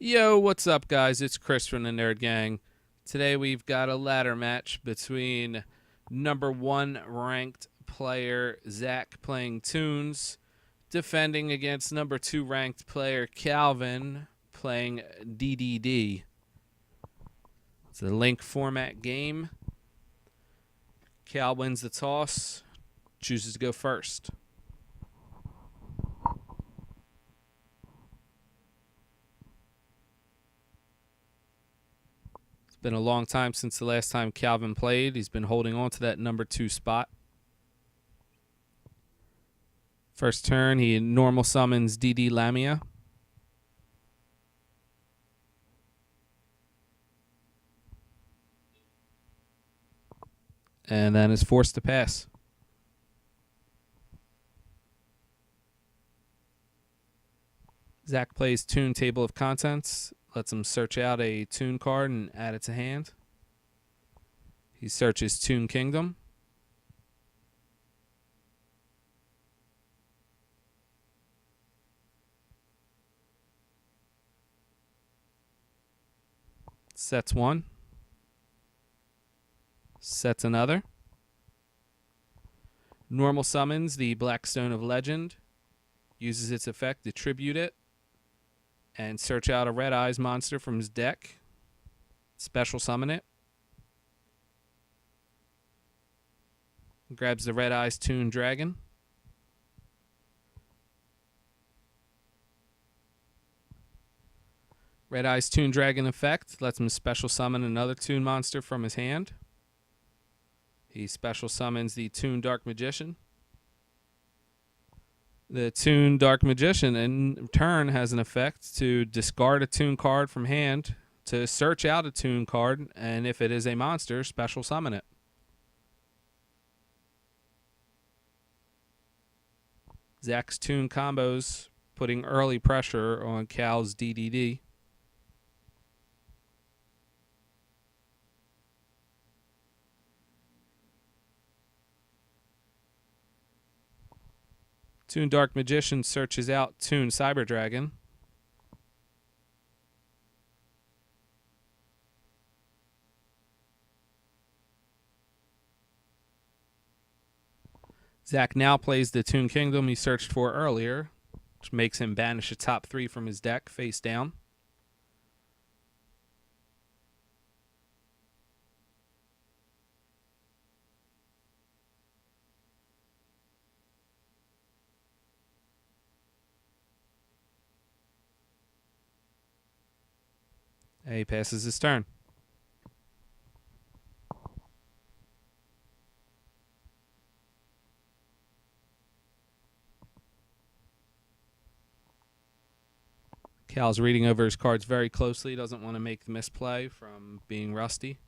Yo, what's up, guys? It's Chris from the Nerd Gang. Today we've got a ladder match between number one ranked player Zach playing Toons, defending against number two ranked player Calvin playing DDD. It's a link format game. Cal wins the toss, chooses to go first. Been a long time since the last time Calvin played. He's been holding on to that number two spot. First turn, he normal summons DD Lamia. And then is forced to pass. Zach plays Toon Table of Contents. Lets him search out a Toon card and add it to hand. He searches Toon Kingdom. Sets one. Sets another. Normal summons the Blackstone of Legend. Uses its effect to tribute it. And search out a Red Eyes monster from his deck. Special summon it. Grabs the Red Eyes Toon Dragon. Red Eyes Toon Dragon effect lets him special summon another Toon monster from his hand. He special summons the Toon Dark Magician. The Toon Dark Magician in turn has an effect to discard a Toon card from hand, to search out a Toon card, and if it is a monster, special summon it. Zach's Toon combos putting early pressure on Cal's DDD. Toon Dark Magician searches out Toon Cyber Dragon. Zach now plays the Toon Kingdom he searched for earlier, which makes him banish a top three from his deck face down. And he passes his turn. Cal's reading over his cards very closely. Doesn't want to make the misplay from being rusty.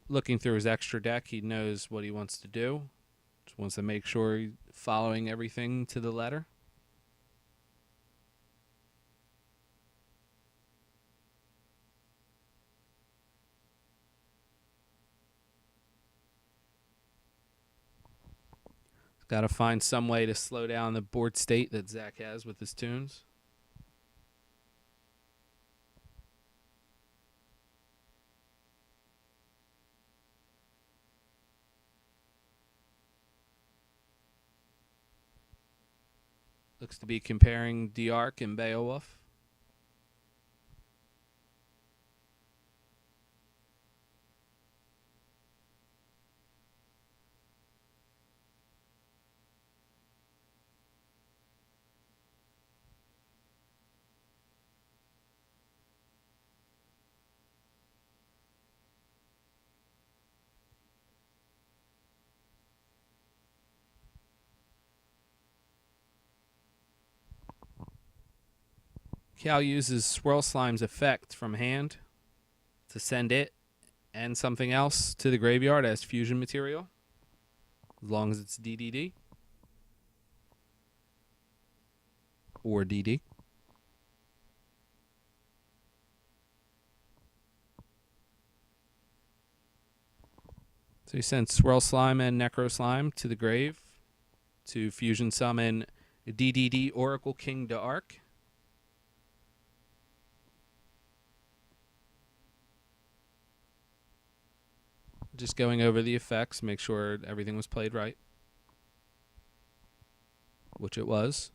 Looking through his extra deck, he knows what he wants to do. Just wants to make sure he's following everything to the letter. Got to find some way to slow down the board state that Zach has with his Toons. Looks to be comparing D'Arc and Beowulf. Cal uses Swirl Slime's effect from hand to send it and something else to the graveyard as fusion material, as long as it's DDD or DD. So he sends Swirl Slime and Necro Slime to the grave to fusion summon DDD Oracle King to Arc. Just going over the effects, make sure everything was played right, which it was.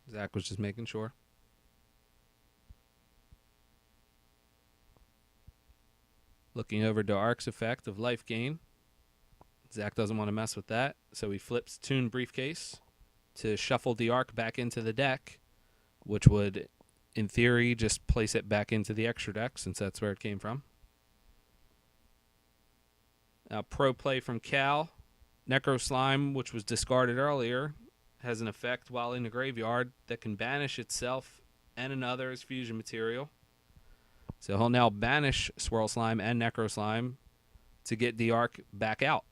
Zach was just making sure. Looking over Dark's effect of life gain. Zach doesn't want to mess with that, so he flips Toon Briefcase to shuffle the Arc back into the deck, which would, in theory, just place it back into the extra deck since that's where it came from. Pro play from Cal. Necro Slime, which was discarded earlier, has an effect while in the graveyard that can banish itself and another's fusion material. So he'll now banish Swirl Slime and Necro Slime to get the Arc back out.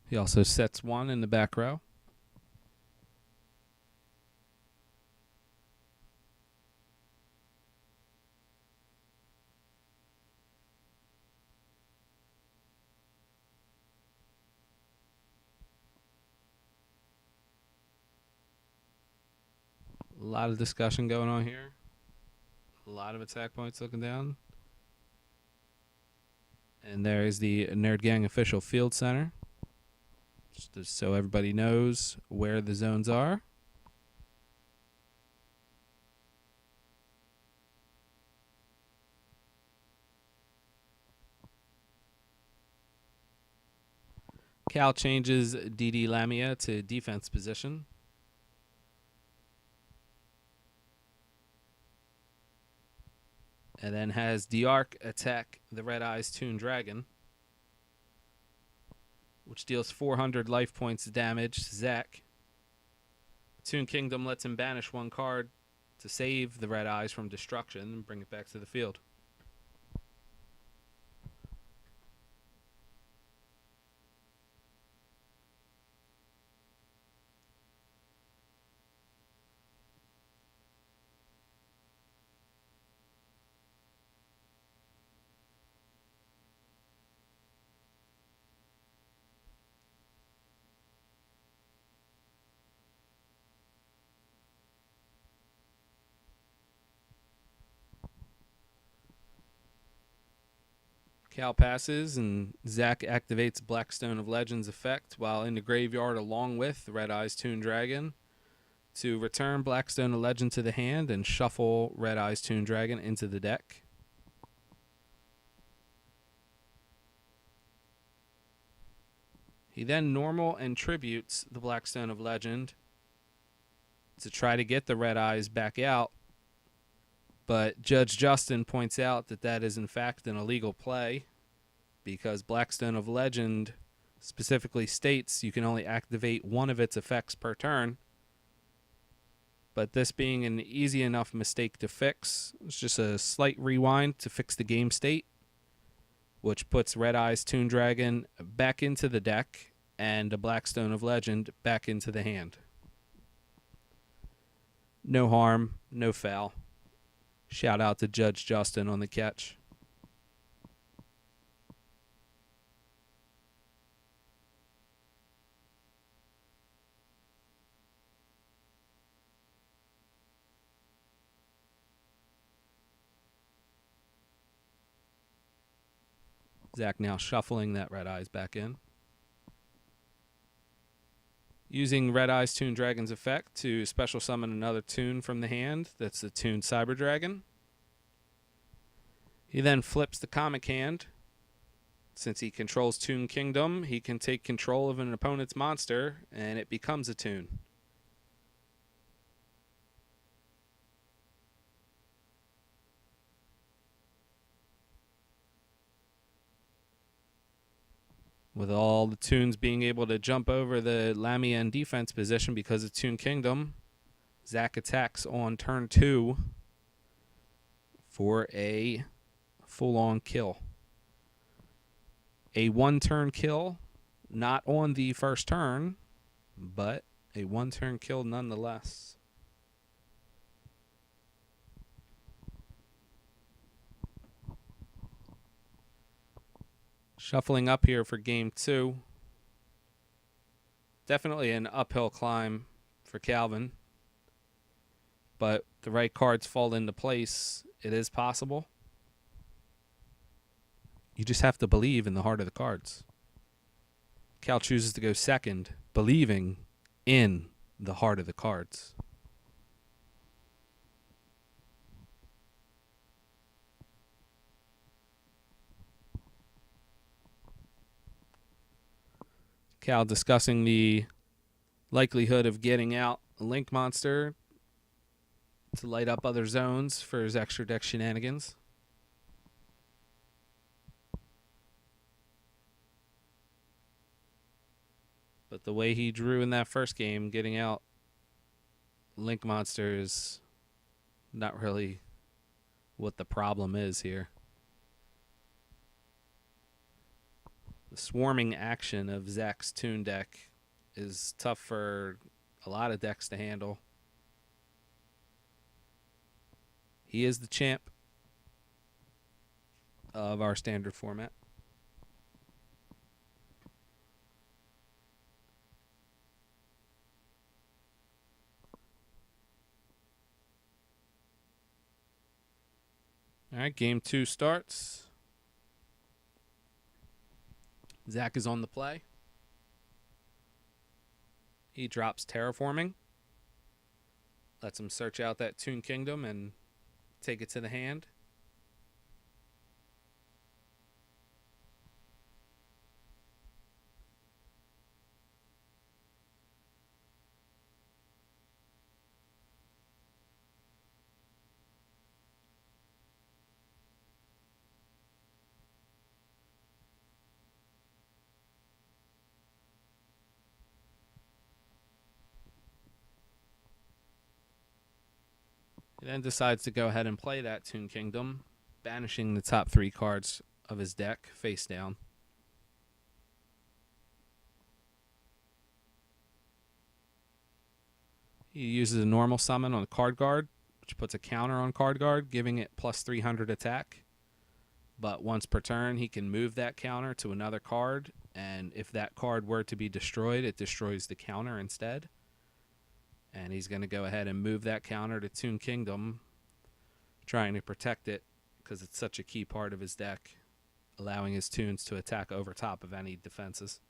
He also sets one in the back row. A lot of discussion going on here. A lot of attack points looking down. And there is the Nerd Gang official field center. Just so everybody knows where the zones are. Cal changes DD Lamia to defense position. And then has D'Arc attack the Red Eyes Toon Dragon, which deals 400 life points damage to Zach. Toon Kingdom lets him banish one card to save the Red Eyes from destruction and bring it back to the field. Cal passes, and Zach activates Blackstone of Legends effect while in the graveyard along with Red Eyes Toon Dragon to return Blackstone of Legend to the hand and shuffle Red Eyes Toon Dragon into the deck. He then normal and tributes the Blackstone of Legend to try to get the Red Eyes back out, but Judge Justin points out that that is in fact an illegal play because Blackstone of Legend specifically states you can only activate one of its effects per turn. But this being an easy enough mistake to fix, it's just a slight rewind to fix the game state, which puts Red Eyes Toon Dragon back into the deck and a Blackstone of Legend back into the hand. No harm, no foul. Shout out to Judge Justin on the catch. Zach now shuffling that Red Eyes back in. Using Red Eyes Toon Dragon's effect to special summon another Toon from the hand. That's the Toon Cyber Dragon. He then flips the comic hand. Since he controls Toon Kingdom, he can take control of an opponent's monster, and it becomes a Toon. With all the Toons being able to jump over the Lamia in defense position because of Toon Kingdom, Zach attacks on turn 2 for a full-on kill. A 1-turn kill, not on the first turn, but a 1-turn kill nonetheless. Shuffling up here for game 2. Definitely an uphill climb for Calvin. But the right cards fall into place. It is possible. You just have to believe in the heart of the cards. Cal chooses to go second, believing in the heart of the cards. Cal discussing the likelihood of getting out a Link Monster to light up other zones for his extra deck shenanigans. But the way he drew in that first game, getting out Link Monster is not really what the problem is here. The swarming action of Zach's Toon deck is tough for a lot of decks to handle. He is the champ of our standard format. All right, game 2 starts. Zach is on the play. He drops Terraforming. Lets him search out that Toon Kingdom and take it to the hand. He then decides to go ahead and play that Toon Kingdom, banishing the top 3 cards of his deck face down. He uses a normal summon on Card Guard, which puts a counter on Card Guard, giving it plus 300 attack. But once per turn, he can move that counter to another card, and if that card were to be destroyed, it destroys the counter instead. And he's going to go ahead and move that counter to Toon Kingdom, trying to protect it because it's such a key part of his deck, allowing his Toons to attack over top of any defenses.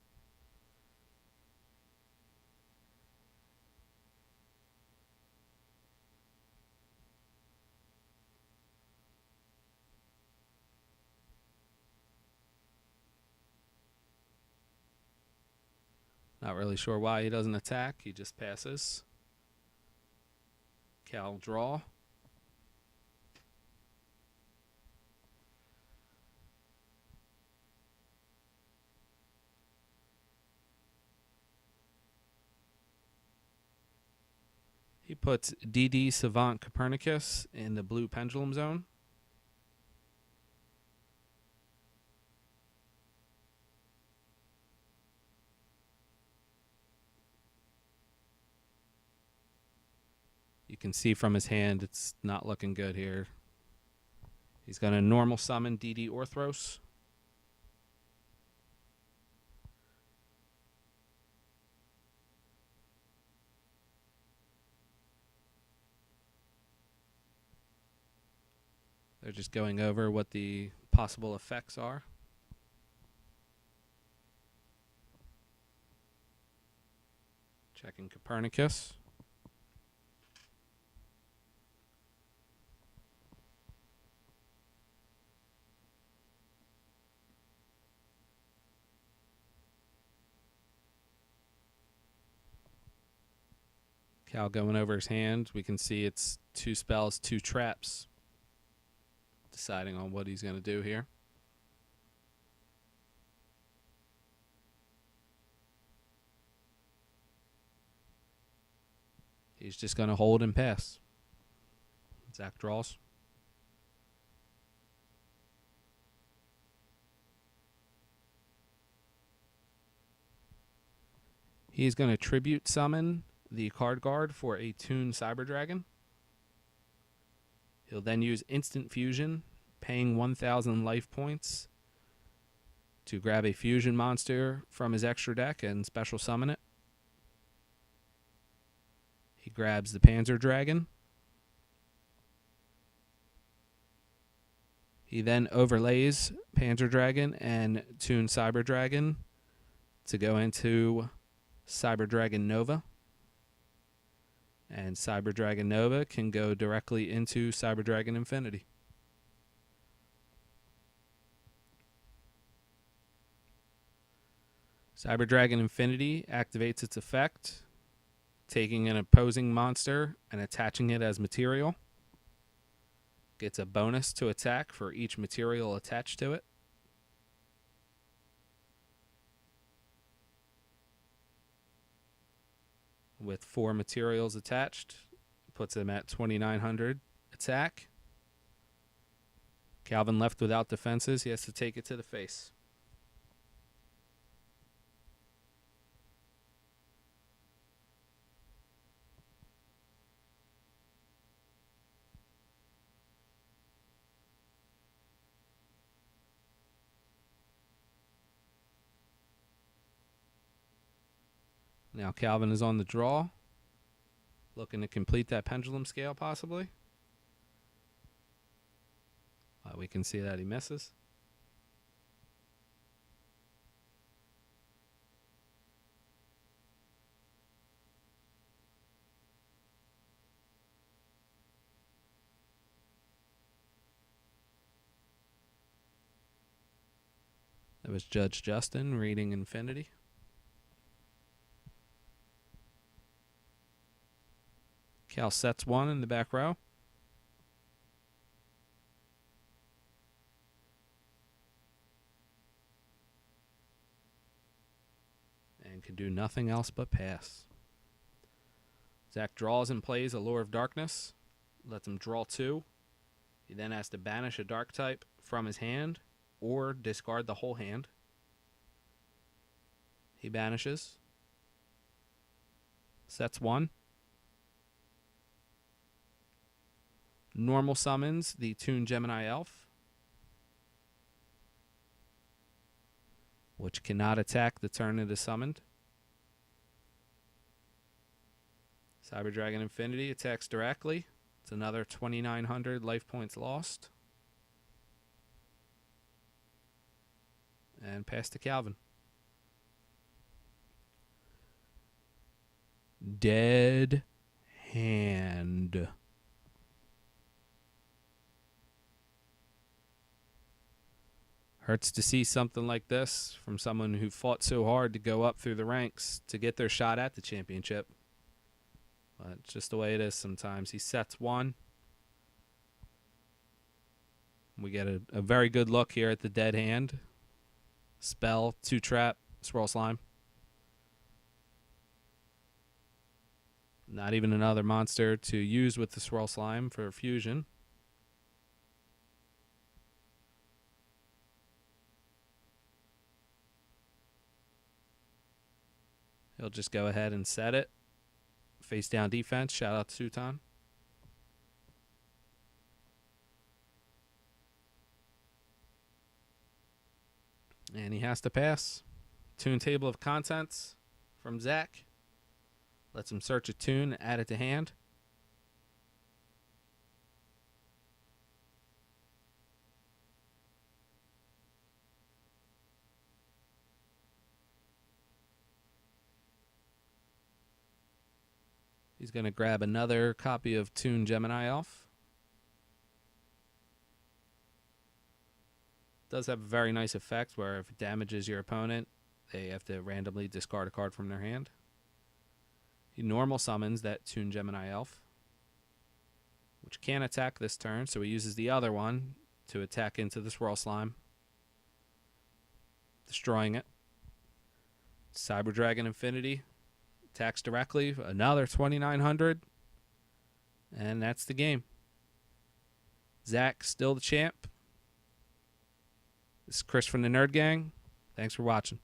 Not really sure why he doesn't attack. He just passes. Cal draw. He puts DD Savant Copernicus in the blue pendulum zone. You can see from his hand it's not looking good here. He's going to normal summon DD Orthros. They're just going over what the possible effects are. Checking Copernicus. Cal going over his hand. We can see it's 2 spells, 2 traps. Deciding on what he's going to do here. He's just going to hold and pass. Zach draws. He's going to tribute summon the card guard for a Toon Cyber Dragon. He'll then use Instant Fusion, paying 1,000 life points to grab a fusion monster from his extra deck and special summon it. He grabs the Panzer Dragon. He then overlays Panzer Dragon and Toon Cyber Dragon to go into Cyber Dragon Nova. And Cyber Dragon Nova can go directly into Cyber Dragon Infinity. Cyber Dragon Infinity activates its effect, taking an opposing monster and attaching it as material. Gets a bonus to attack for each material attached to it. With 4 materials attached, puts him at 2,900 attack. Calvin left without defenses. He has to take it to the face. Now Calvin is on the draw, looking to complete that pendulum scale possibly. We can see that he misses. That was Judge Justin reading Infinity. Cal sets 1 in the back row. And can do nothing else but pass. Zach draws and plays a Lure of Darkness. Lets him draw 2. He then has to banish a dark type from his hand or discard the whole hand. He banishes. Sets 1. Normal summons the Toon Gemini Elf, which cannot attack the turn it is summoned. Cyber Dragon Infinity attacks directly. It's another 2,900 life points lost. And pass to Calvin. Dead hand. Hurts to see something like this from someone who fought so hard to go up through the ranks to get their shot at the championship. But it's just the way it is sometimes. He sets 1. We get a very good look here at the dead hand. Spell, 2-trap, Swirl Slime. Not even another monster to use with the Swirl Slime for fusion. He'll just go ahead and set it. Face down defense. Shout out to Sutan. And he has to pass. Toon table of contents from Zach. Lets him search a toon, add it to hand. He's going to grab another copy of Toon Gemini Elf. Does have a very nice effect where if it damages your opponent, they have to randomly discard a card from their hand. He normal summons that Toon Gemini Elf, which can't attack this turn, so he uses the other one to attack into the Swirl Slime, destroying it. Cyber Dragon Infinity attacks directly, another 2,900, and that's the game. Zach still the champ. This is Chris from the Nerd Gang. Thanks for watching.